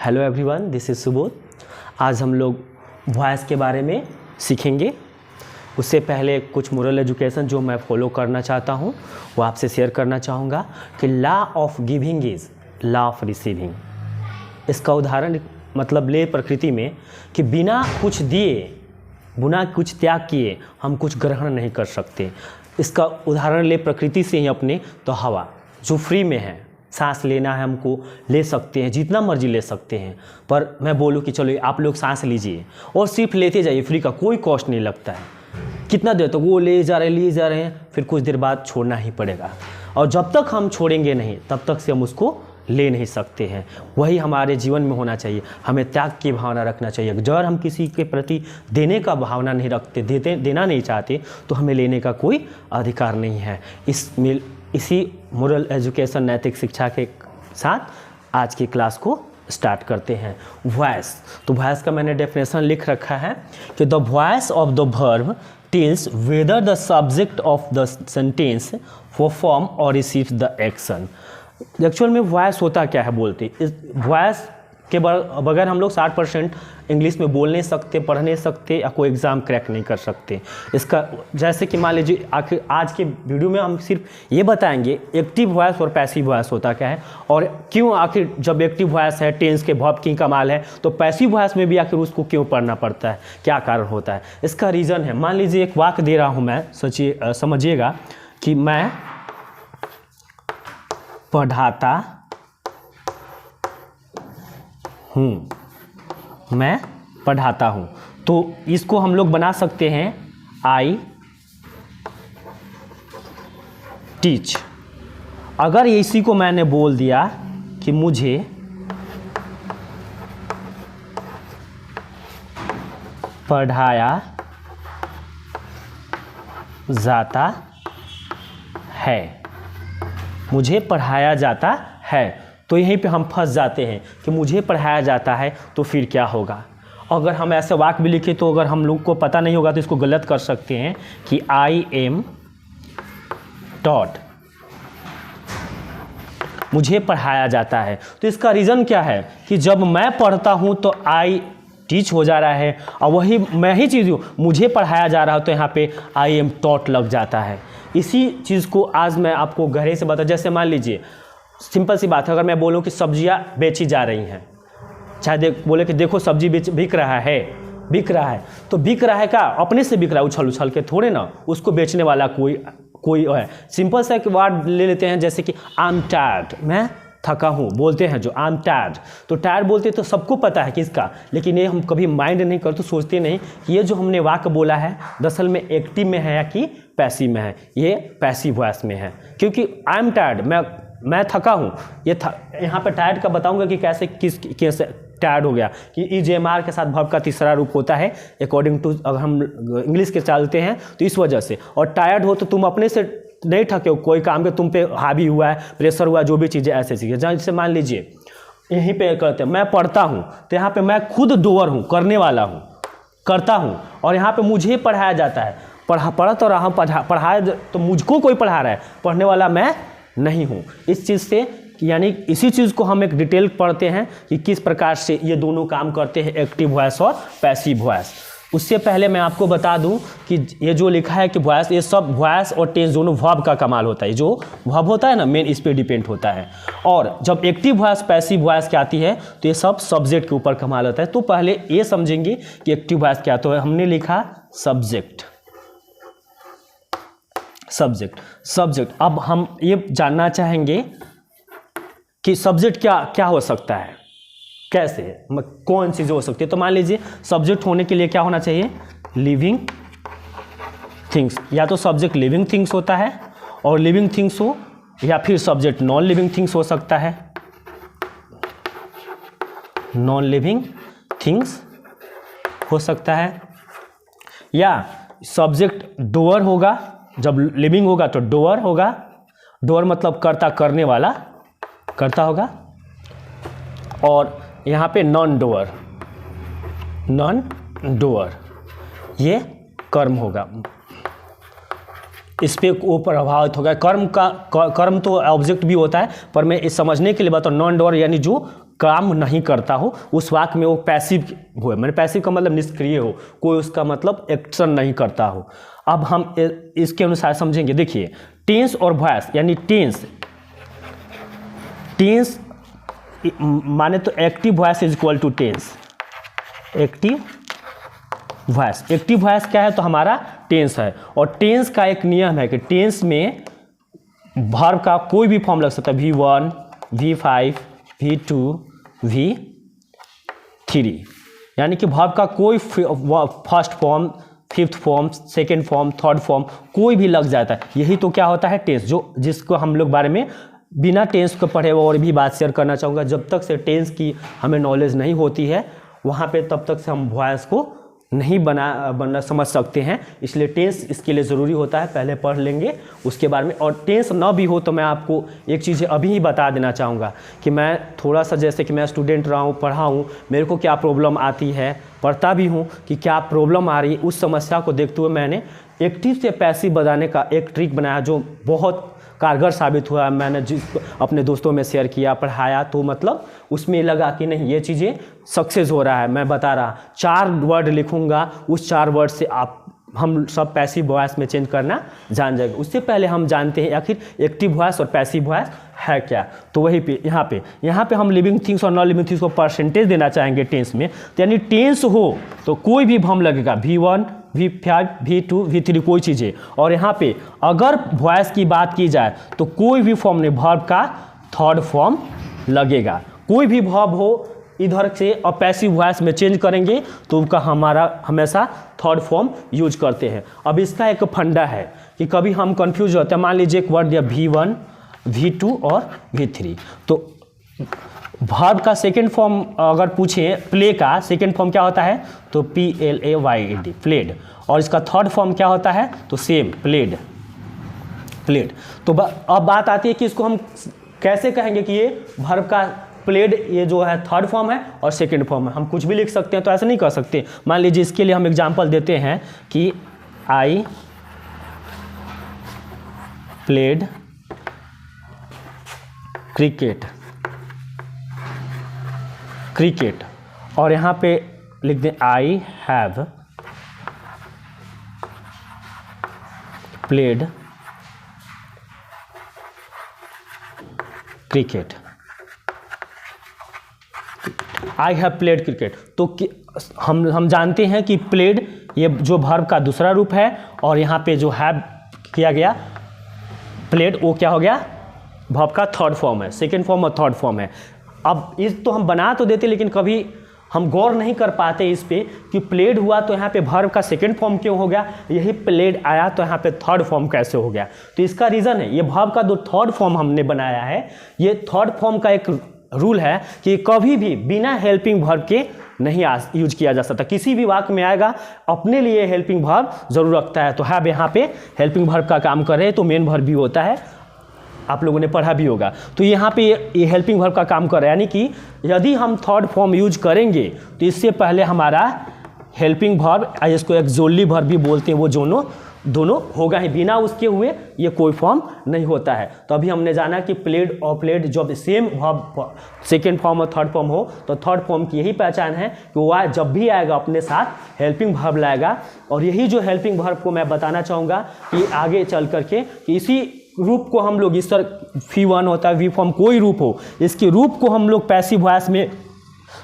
Hello everyone, this is Subodh. आज हम लोग वॉइस के बारे में सीखेंगे। उससे पहले कुछ मोरल एजुकेशन जो मैं फॉलो करना चाहता हूँ वो आपसे शेयर करना चाहूँगा कि law of giving is law of receiving. इसका उदाहरण मतलब ले प्रकृति में कि बिना कुछ दिए, बिना कुछ त्याग किए हम कुछ ग्रहण नहीं कर सकते। इसका उदाहरण ले प्रकृति से ही अपने, तो हवा जो फ्री में है, सांस लेना है हमको ले सकते हैं, जितना मर्जी ले सकते हैं। पर मैं बोलूँ कि चलो आप लोग सांस लीजिए और सिर्फ लेते जाइए, फ्री का कोई कॉस्ट नहीं लगता है। कितना देर तक वो ले जा रहे हैं, फिर कुछ देर बाद छोड़ना ही पड़ेगा। और जब तक हम छोड़ेंगे नहीं तब तक से हम उसको ले नहीं सकते हैं। वही हमारे जीवन में होना चाहिए। हमें त्याग की भावना रखना चाहिए। अगर हम किसी के प्रति देने का भावना नहीं रखते, देना नहीं चाहते, तो हमें लेने का कोई अधिकार नहीं है। इसी मोरल एजुकेशन, नैतिक शिक्षा के साथ आज की क्लास को स्टार्ट करते हैं। वॉइस, तो वॉइस का मैंने डेफिनेशन लिख रखा है कि the voice of the verb tells whether the subject of the sentence perform और रिसीव्स द एक्शन। एक्चुअल में वॉइस होता क्या है बोलते, इस वॉइस के बगैर हम लोग 60% इंग्लिश में बोल नहीं सकते, पढ़ नहीं सकते या कोई एग्ज़ाम क्रैक नहीं कर सकते। इसका जैसे कि मान लीजिए आखिर आज के वीडियो में हम सिर्फ ये बताएंगे एक्टिव वॉइस और पैसिव वॉइस होता क्या है, और क्यों आखिर जब एक्टिव वॉइस है, टेंस के वर्ब की कमाल है, तो पैसिव वॉइस में भी आखिर उसको क्यों पढ़ना पड़ता है, क्या कारण होता है। इसका रीज़न है, मान लीजिए एक वाक्य दे रहा हूँ मैं, सोचिए, समझिएगा कि मैं पढ़ाता हूँ, मैं पढ़ाता हूँ, तो इसको हम लोग बना सकते हैं आई टीच। अगर इसी को मैंने बोल दिया कि मुझे पढ़ाया जाता है, मुझे पढ़ाया जाता है, तो यहीं पे हम फंस जाते हैं कि मुझे पढ़ाया जाता है, तो फिर क्या होगा। अगर हम ऐसे वाक्य भी लिखे तो अगर हम लोग को पता नहीं होगा तो इसको गलत कर सकते हैं कि आई एम टॉट, मुझे पढ़ाया जाता है। तो इसका रीज़न क्या है कि जब मैं पढ़ता हूँ तो आई टीच हो जा रहा है, और वही मैं ही चीज़ हूँ, मुझे पढ़ाया जा रहा हो तो यहाँ पे आई एम टॉट लग जाता है। इसी चीज़ को आज मैं आपको गहरे से बता, जैसे मान लीजिए सिंपल सी बात है, अगर मैं बोलूं कि सब्जियां बेची जा रही हैं, चाहे बोले कि देखो सब्जी बिक रहा है, तो बिक रहा है, क्या अपने से बिक रहा है, उछल उछल के थोड़े ना, उसको बेचने वाला कोई है। सिंपल सा एक वर्ड ले लेते हैं, जैसे कि आई एम टायर्ड, मैं थका हूँ, बोलते हैं जो आई एम टायर्ड, तो टायर्ड बोलते तो सबको पता है किसका, लेकिन ये हम कभी माइंड नहीं करते, सोचते नहीं कि ये जो हमने वाक्य बोला है दरअसल में एक्टिव में है या कि पैसिव में है। ये पैसिव वॉइस में है, क्योंकि आई एम टायर्ड, मैं थका हूँ, यहाँ पे टायर्ड का बताऊंगा कि कैसे टायर्ड हो गया, कि ईजेएमआर के साथ वर्ब का तीसरा रूप होता है अकॉर्डिंग टू, अगर हम इंग्लिश के चलते हैं तो इस वजह से। और टायर्ड हो तो तुम अपने से नहीं थके हो, कोई काम के तुम पे हावी हुआ है, प्रेशर हुआ, जो भी चीज़ें ऐसे चीज़ें। जैसे मान लीजिए यहीं पे करते हैं, मैं पढ़ता हूँ, तो यहाँ पे मैं खुद डोअर हूँ, करने वाला हूँ, करता हूँ, और यहाँ पे मुझे पढ़ाया जाता है, पढ़ा तो रहा हूँ, पढ़ाया तो मुझको कोई पढ़ा रहा है, पढ़ने वाला मैं नहीं हूँ। इस चीज़ से, यानी इसी चीज़ को हम एक डिटेल पढ़ते हैं कि किस प्रकार से ये दोनों काम करते हैं, एक्टिव वॉइस और पैसिव वॉइस। उससे पहले मैं आपको बता दूं कि ये जो लिखा है कि वॉइस, ये सब वॉइस और टेंस दोनों वर्ब का कमाल होता है। जो वर्ब होता है ना मेन, इस पे डिपेंड होता है। और जब एक्टिव वॉइस पैसिव वॉइस क्या आती है तो ये सब सब्जेक्ट के ऊपर कमाल होता है। तो पहले ये समझेंगे कि एक्टिव वॉइस क्या, तो हमने लिखा सब्जेक्ट। अब हम ये जानना चाहेंगे कि सब्जेक्ट क्या हो सकता है, कैसे, कौन चीज़ हो सकती है। तो मान लीजिए सब्जेक्ट होने के लिए क्या होना चाहिए, लिविंग थिंग्स। या तो सब्जेक्ट लिविंग थिंग्स होता है और लिविंग थिंग्स हो, या फिर सब्जेक्ट नॉन लिविंग थिंग्स हो सकता है, नॉन लिविंग थिंग्स हो सकता है, या सब्जेक्ट डोअर होगा, जब लिविंग होगा तो डोअर होगा, डोअर मतलब करता, करने वाला, करता होगा, और यहाँ पे नॉन डोअर ये कर्म होगा, इस पे वो प्रभावित होगा। कर्म तो ऑब्जेक्ट भी होता है, पर मैं इस समझने के लिए बताऊँ, नॉन डोअर यानी जो काम नहीं करता हो, उस वाक्य में वो पैसिव हो, मैंने पैसिव का मतलब निष्क्रिय हो, कोई उसका मतलब एक्शन नहीं करता हो। अब हम इसके अनुसार समझेंगे। देखिए टेंस और वॉइस, यानी टेंस माने तो active voice is equal to tense. Active voice क्या है, तो हमारा टेंस है। और टेंस का एक नियम है कि टेंस में वर्ब का कोई भी फॉर्म लग सकता है, V1, V5, V2, V3, यानी कि वर्ब का कोई first form, fifth form, second form, third form कोई भी लग जाता है। यही तो क्या होता है टेंस, जिसको हम लोग बारे में बिना टेंस को पढ़े और भी बात शेयर करना चाहूँगा। जब तक से टेंस की हमें नॉलेज नहीं होती है वहाँ पे, तब तक से हम वॉइस को नहीं बना समझ सकते हैं। इसलिए टेंस इसके लिए ज़रूरी होता है, पहले पढ़ लेंगे उसके बारे में। और टेंस ना भी हो तो मैं आपको एक चीज़ अभी ही बता देना चाहूँगा कि मैं थोड़ा सा, जैसे कि मैं स्टूडेंट रहा हूँ, पढ़ा हूँ, मेरे को क्या प्रॉब्लम आती है, पढ़ता भी हूँ कि क्या प्रॉब्लम आ रही है। उस समस्या को देखते हुए मैंने एक्टिव से पैसिव बनाने का एक ट्रिक बनाया जो बहुत कारगर साबित हुआ। मैंने अपने दोस्तों में शेयर किया, पढ़ाया, तो मतलब उसमें लगा कि नहीं ये चीज़ें सक्सेस हो रहा है। मैं बता रहा 4 वर्ड लिखूंगा, उस 4 वर्ड से हम सब पैसिव वॉइस में चेंज करना जान जाएंगे। उससे पहले हम जानते हैं आखिर एक्टिव वॉइस और पैसिव वॉइस है क्या। तो वही पे यहाँ पे हम लिविंग थिंग्स और नॉन लिविंग थिंग्स को परसेंटेज देना चाहेंगे टेंस में। तो यानी टेंस हो तो कोई भी फॉर्म लगेगा, V1, V5, V2, V3 कोई चीज़ें। और यहाँ पे अगर वॉइस की बात की जाए तो कोई भी फॉर्म नहीं, वर्ब का थर्ड फॉर्म लगेगा। कोई भी वर्ब हो इधर से और पैसिव वॉइस में चेंज करेंगे तो उसका हमारा हमेशा थर्ड फॉर्म यूज करते हैं। अब इसका एक फंडा है कि कभी हम कंफ्यूज होते हैं। मान लीजिए एक वर्ड दिया V1, V2 और V3, तो वर्ब का सेकेंड फॉर्म अगर पूछें, प्ले का सेकेंड फॉर्म क्या होता है, तो PLAYED, प्लेड। और इसका थर्ड फॉर्म क्या होता है, तो सेम, प्लेड। तो अब बात आती है कि इसको हम कैसे कहेंगे कि ये वर्ब का प्लेड, ये जो है थर्ड फॉर्म है और सेकेंड फॉर्म है। हम कुछ भी लिख सकते हैं, तो ऐसे नहीं कर सकते। मान लीजिए इसके लिए हम एग्जांपल देते हैं कि I प्लेड क्रिकेट, और यहाँ पे लिख दें I have played cricket. I have played cricket. तो हम जानते हैं कि प्लेड ये जो वर्ब का दूसरा रूप है, और यहाँ पे जो हैव किया गया प्लेड, वो क्या हो गया, वर्ब का थर्ड फॉर्म है, सेकेंड फॉर्म और थर्ड फॉर्म है। अब इस तो हम बना तो देते, लेकिन कभी हम गौर नहीं कर पाते इस पे कि प्लेड हुआ तो यहाँ पे वर्ब का सेकेंड फॉर्म क्यों हो गया, यही प्लेड आया तो यहाँ पे थर्ड फॉर्म कैसे हो गया। तो इसका रीज़न है, ये वर्ब का जो थर्ड फॉर्म हमने बनाया है, ये थर्ड फॉर्म का एक रूल है कि कभी भी बिना हेल्पिंग वर्ब के नहीं यूज किया जा सकता। किसी भी वाक्य में आएगा अपने लिए हेल्पिंग वर्ब जरूर रखता है। तो हैव यहाँ पे हेल्पिंग वर्ब का काम कर रहे हैं, तो मेन वर्ब भी होता है, आप लोगों ने पढ़ा भी होगा। तो यहाँ पे ये हेल्पिंग वर्ब का काम कर रहा है, यानी कि यदि हम थर्ड फॉर्म यूज करेंगे तो इससे पहले हमारा हेल्पिंग वर्ब, इसको एक्सोली वर्ब भी बोलते हैं, वो दोनों होगा ही, बिना उसके हुए ये कोई फॉर्म नहीं होता है। तो अभी हमने जाना कि प्लेड और प्लेड जब सेम वर्ब सेकेंड फॉर्म और थर्ड फॉर्म हो, तो थर्ड फॉर्म की यही पहचान है कि वह जब भी आएगा अपने साथ हेल्पिंग वर्ब लाएगा। और यही जो हेल्पिंग वर्ब को मैं बताना चाहूँगा कि आगे चल करके कि इसी रूप को हम लोग, इस तरह V1 होता है, V फॉर्म कोई रूप हो, इसके रूप को हम लोग पैसिव वॉइस में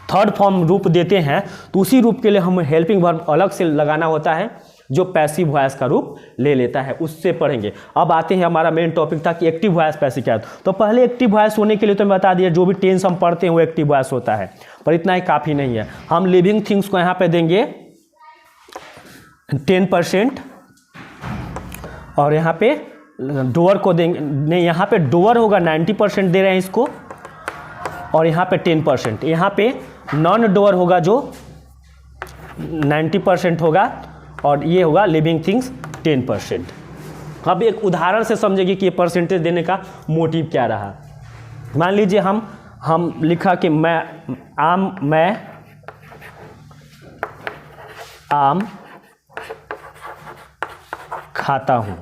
थर्ड फॉर्म रूप देते हैं, तो उसी रूप के लिए हमें हेल्पिंग वर्ब अलग से लगाना होता है जो पैसिव वॉइस का रूप ले लेता है, उससे पढ़ेंगे। अब आते हैं, हमारा मेन टॉपिक था कि एक्टिव वॉइस पैसिव क्या है। तो पहले एक्टिव वॉइस होने के लिए तो मैं बता दिया, जो भी टेंस हम पढ़ते हैं वो एक्टिव वॉइस होता है, पर इतना ही काफ़ी नहीं है। हम लिविंग थिंग्स को यहाँ पे देंगे 10%, और यहाँ पे डोअर को देंगे, नहीं यहाँ पे डोअर होगा 90% दे रहे हैं इसको, और यहाँ पे 10%, यहाँ पे नॉन डोअर होगा जो 90% होगा, और ये होगा लिविंग थिंग्स 10%। अब एक उदाहरण से समझेगी कि ये परसेंटेज देने का मोटिव क्या रहा। मान लीजिए हम लिखा कि मैं आम खाता हूँ,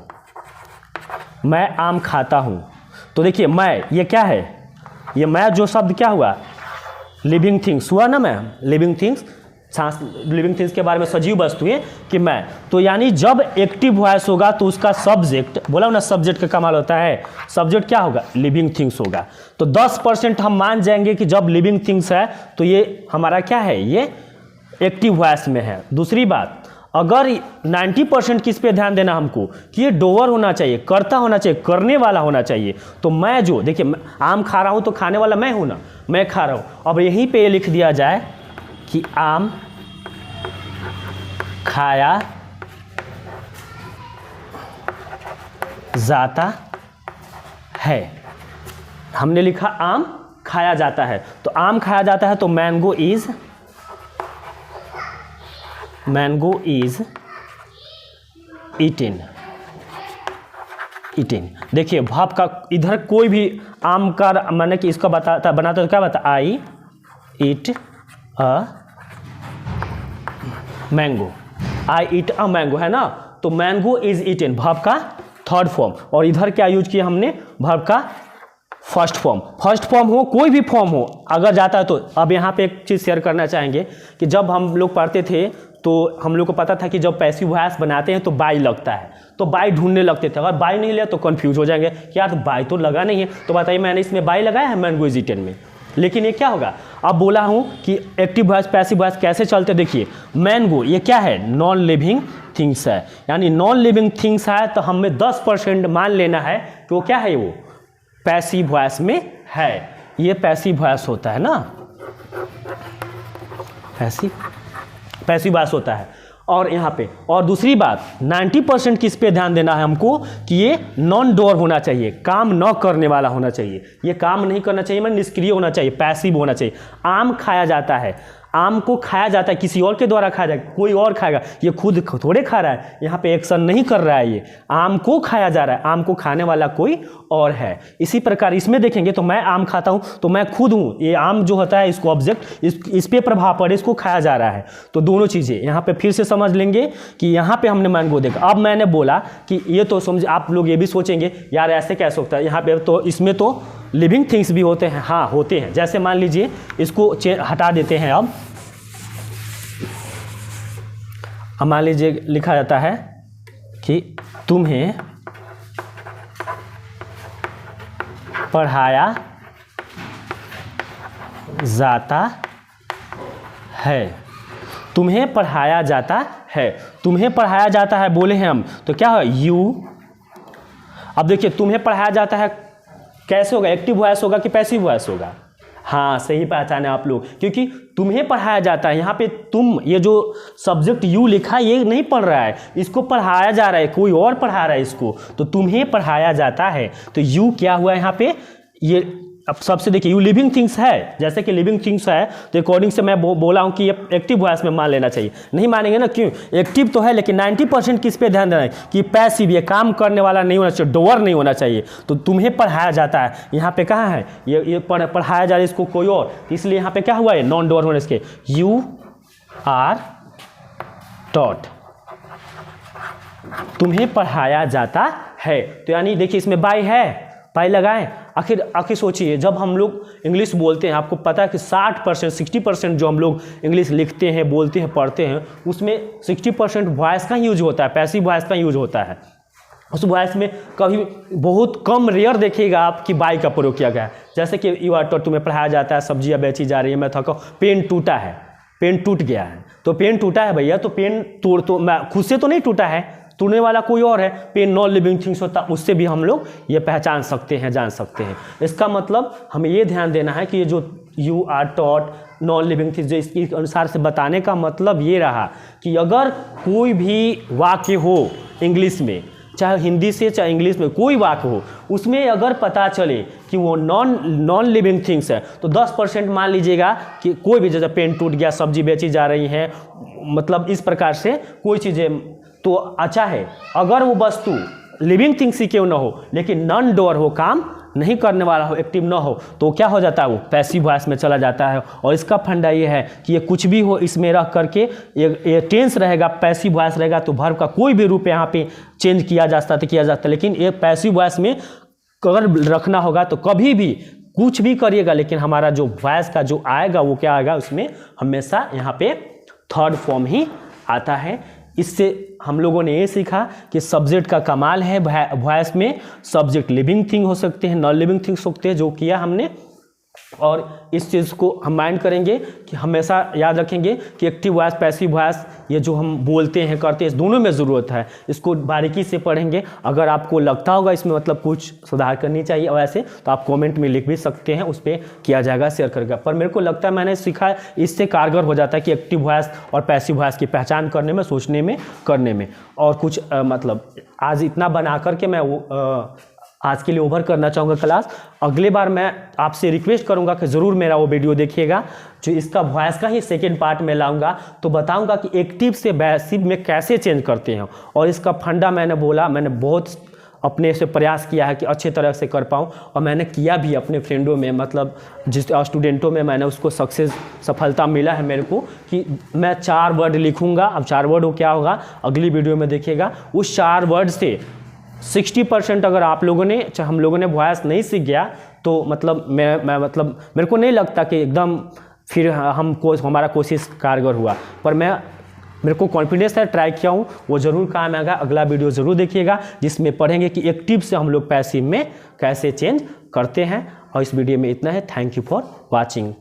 मैं आम खाता हूँ। तो देखिए मैं, ये क्या है, ये मैं जो शब्द क्या हुआ, लिविंग थिंग्स हुआ ना मैम, लिविंग थिंग्स, सांस, लिविंग थिंग्स के बारे में, सजीव वस्तुएं कि मैं, तो यानी जब एक्टिव वॉइस होगा तो उसका सब्जेक्ट, बोला ना सब्जेक्ट का कमाल होता है, सब्जेक्ट क्या होगा, लिविंग थिंग्स होगा। तो 10% हम मान जाएंगे कि जब लिविंग थिंग्स है तो ये हमारा क्या है, ये एक्टिव वॉइस में है। दूसरी बात, अगर 90% किस पे ध्यान देना हमको कि ये डोवर होना चाहिए, करता होना चाहिए, करने वाला होना चाहिए। तो मैं जो देखिए आम खा रहा हूँ तो खाने वाला मैं हूँ ना, मैं खा रहा हूँ। अब यहीं पे लिख दिया जाए कि आम खाया जाता है, हमने लिखा आम खाया जाता है, तो आम खाया जाता है तो मैंगो इज ईटिन। देखिए भाव का इधर कोई भी आम का माने कि इसका बनाता तो क्या बता, आई ईट a mango, I eat a mango है ना, तो मैंगो इज ईटन भाव का थर्ड फॉर्म, और इधर क्या यूज किया हमने, भाव का फर्स्ट फॉर्म हो, कोई भी फॉर्म हो अगर जाता है तो। अब यहाँ पे एक चीज़ शेयर करना चाहेंगे कि जब हम लोग पढ़ते थे तो हम लोग को पता था कि जब पैसिव वॉइस बनाते हैं तो बाई लगता है, तो बाई ढूंढने लगते थे, अगर बाई नहीं लिया तो कंफ्यूज हो जाएंगे कि यार तो बाई तो लगा नहीं है, तो बताइए मैंने इसमें बाई लगाया है मैंगो इज ईटन में, लेकिन ये क्या होगा, अब बोला हूँ कि एक्टिव वॉइस पैसिव वॉइस कैसे चलते, देखिए मैंगो ये क्या है, नॉन लिविंग थिंग्स है, यानी नॉन लिविंग थिंग्स है तो हमें 10% मान लेना है कि वो क्या है, वो पैसिव वॉइस में है, ये पैसिव वॉइस होता है ना, पैसिव वॉइस होता है। और यहाँ पे और दूसरी बात 90% किस पे ध्यान देना है हमको कि ये नॉन डोअर होना चाहिए, काम न करने वाला होना चाहिए, ये काम नहीं करना चाहिए, मैं निष्क्रिय होना चाहिए, पैसिव होना चाहिए। आम खाया जाता है, आम को खाया जाता है, किसी और के द्वारा खाया जाएगा, कोई और खाएगा, ये खुद थोड़े खा रहा है, यहाँ पे एक्शन नहीं कर रहा है, ये आम को खाया जा रहा है, आम को खाने वाला कोई और है। इसी प्रकार इसमें देखेंगे तो मैं आम खाता हूँ तो मैं खुद हूँ, ये आम जो होता है इसको ऑब्जेक्ट, इस पे प्रभाव पड़े, इसको खाया जा रहा है। तो दोनों चीज़ें यहाँ पे फिर से समझ लेंगे कि यहाँ पे हमने मैंगो देखा। अब मैंने बोला कि ये तो समझ, आप लोग ये भी सोचेंगे यार ऐसे कैसे होता है, यहाँ पे तो इसमें तो लिविंग थिंग्स भी होते हैं, हाँ होते हैं। जैसे मान लीजिए इसको हटा देते हैं, अब मान लीजिए लिखा जाता है कि तुम्हें पढ़ाया जाता है, तुम्हें पढ़ाया जाता है, तुम्हें पढ़ाया जाता है बोले हैं हम, तो क्या है यू। अब देखिए तुम्हें पढ़ाया जाता है कैसे होगा, एक्टिव वॉइस होगा कि पैसिव वॉइस होगा, हाँ सही पहचाने आप लोग, क्योंकि तुम्हें पढ़ाया जाता है, यहाँ पे तुम, ये जो सब्जेक्ट यू लिखा है ये नहीं पढ़ रहा है, इसको पढ़ाया जा रहा है, कोई और पढ़ा रहा है इसको, तो तुम्हें पढ़ाया जाता है, तो यू क्या हुआ यहाँ पे, ये अब सबसे देखिए यू लिविंग थिंग्स है, जैसे कि लिविंग थिंग्स है तो अकॉर्डिंग से मैं बोला हूँ कि ये एक्टिव वॉइस में मान लेना चाहिए। नहीं मानेंगे ना, क्यों, एक्टिव तो है लेकिन 90% किस पे ध्यान देना है कि पैसिव, ये काम करने वाला नहीं होना चाहिए, डोअर नहीं होना चाहिए। तो तुम्हें पढ़ाया जाता है, यहाँ पे कहाँ है ये पढ़ाया जा रहा है इसको कोई और, इसलिए यहाँ पे क्या हुआ है नॉन डोअर होने इसके, यू आर टॉट, तुम्हें पढ़ाया जाता है। तो यानी देखिए इसमें बाई है, बाई लगाएं। आखिर सोचिए जब हम लोग इंग्लिश बोलते हैं, आपको पता है कि 60% 60% जो हम लोग इंग्लिश लिखते हैं, बोलते हैं, पढ़ते हैं, उसमें 60% वॉइस का यूज होता है, पैसिव वॉइस का यूज होता है। उस वॉइस में कभी बहुत कम रेयर देखिएगा आप कि बाई का प्रयोग किया गया है। जैसे कि यू आर टॉट, तुम्हें पढ़ाया जाता है, सब्जियां बेची जा रही है, मैं थका, पेन टूटा है, पेन टूट गया है, तो पेन टूटा है भैया, तो पेन तो मैं खुद से तो नहीं टूटा है, टूटने वाला कोई और है, पेन नॉन लिविंग थिंग्स होता, उससे भी हम लोग ये पहचान सकते हैं, जान सकते हैं। इसका मतलब हमें ये ध्यान देना है कि ये जो you are taught non living things, जो इसके अनुसार से बताने का मतलब ये रहा कि अगर कोई भी वाक्य हो इंग्लिश में, चाहे हिंदी से चाहे इंग्लिश में कोई वाक्य हो, उसमें अगर पता चले कि वो नॉन लिविंग थिंग्स है तो 10% मान लीजिएगा कि कोई भी, जैसे पेन टूट गया, सब्जी बेची जा रही है, मतलब इस प्रकार से कोई चीज़ें, तो अच्छा है अगर वो वस्तु लिविंग थिंग्स ही क्यों ना हो लेकिन नॉन डोअर हो, काम नहीं करने वाला हो, एक्टिव ना हो, तो क्या हो जाता है वो पैसिव वॉइस में चला जाता है। और इसका फंडा ये है कि ये कुछ भी हो इसमें रख करके ये टेंस रहेगा, पैसिव वॉइस रहेगा, तो वर्ब का कोई भी रूप यहाँ पे चेंज किया जा सकता है, लेकिन ये पैसिव वॉइस में अगर रखना होगा तो कभी भी कुछ भी करिएगा लेकिन हमारा जो वॉइस का जो आएगा वो क्या आएगा, उसमें हमेशा यहाँ पे थर्ड फॉर्म ही आता है। इससे हम लोगों ने ये सीखा कि सब्जेक्ट का कमाल है वॉइस में। सब्जेक्ट लिविंग थिंग हो सकते हैं, नॉन लिविंग थिंग्स हो सकते हैं, जो किया हमने। और इस चीज़ को हम माइंड करेंगे कि हमेशा याद रखेंगे कि एक्टिव वॉइस, पैसिव वॉइस, ये जो हम बोलते हैं करते हैं, इस दोनों में ज़रूरत है। इसको बारीकी से पढ़ेंगे। अगर आपको लगता होगा इसमें मतलब कुछ सुधार करनी चाहिए और ऐसे, तो आप कमेंट में लिख भी सकते हैं, उस पर किया जाएगा, शेयर करेगा। पर मेरे को लगता है मैंने सीखा, इससे कारगर हो जाता है कि एक्टिव वॉइस और पैसिव वॉइस की पहचान करने में, सोचने में, करने में। और कुछ मतलब आज इतना बना करके मैं वो आज के लिए ओवर करना चाहूँगा क्लास। अगले बार मैं आपसे रिक्वेस्ट करूँगा कि ज़रूर मेरा वो वीडियो देखिएगा, जो इसका वॉइस का ही सेकेंड पार्ट में लाऊंगा। तो बताऊँगा कि एक्टिव से पैसिव में कैसे चेंज करते हैं। और इसका फंडा मैंने बोला, मैंने बहुत अपने से प्रयास किया है कि अच्छे तरह से कर पाऊँ, और मैंने किया भी अपने फ्रेंडों में, मतलब जिस स्टूडेंटों में मैंने उसको सफलता मिला है मेरे को, कि मैं 4 वर्ड लिखूँगा। अब 4 वर्ड हो क्या होगा अगली वीडियो में देखिएगा। उस 4 वर्ड से 60% अगर आप लोगों ने, हम लोगों ने वॉइस नहीं सीख गया तो मतलब मैं मतलब मेरे को नहीं लगता कि एकदम फिर हमारा कोशिश कारगर हुआ। पर मेरे को कॉन्फिडेंस है, ट्राई किया हूँ, वो ज़रूर काम आएगा। अगला वीडियो ज़रूर देखिएगा, जिसमें पढ़ेंगे कि एक्टिव से हम लोग पैसिव में कैसे चेंज करते हैं। और इस वीडियो में इतना है। Thank you for watching.